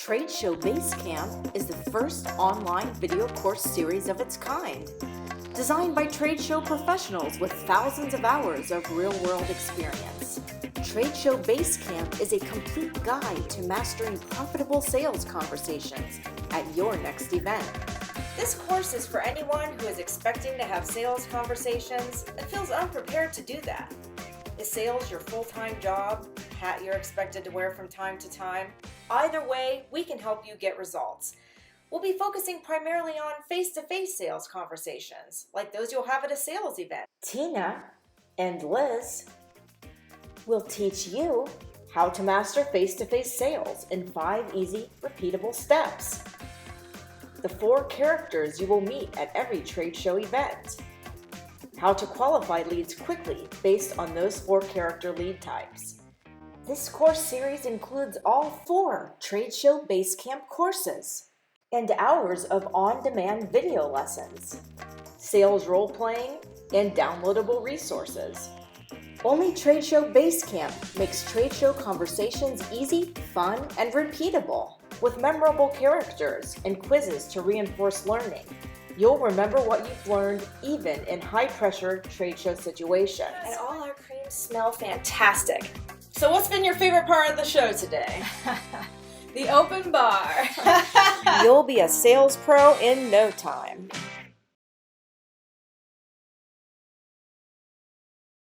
Tradeshow Basecamp is the first online video course series of its kind, designed by trade show professionals with thousands of hours of real-world experience. Tradeshow Basecamp is a complete guide to mastering profitable sales conversations at your next event. This course is for anyone who is expecting to have sales conversations and feels unprepared to do that. Is sales your full-time job, hat you're expected to wear from time to time? Either way, we can help you get results. We'll be focusing primarily on face-to-face sales conversations, like those you'll have at a sales event. Tina and Liz will teach you how to master face-to-face sales in 5 easy, repeatable steps. The 4 characters you will meet at every trade show event. How to qualify leads quickly based on those 4 character lead types. This course series includes all 4 Tradeshow Basecamp courses and hours of on-demand video lessons, sales role-playing, and downloadable resources. Only Tradeshow Basecamp makes trade show conversations easy, fun, and repeatable, with memorable characters and quizzes to reinforce learning. You'll remember what you've learned even in high-pressure trade show situations. And all our creams smell fantastic. So what's been your favorite part of the show today? The open bar. You'll be a sales pro in no time.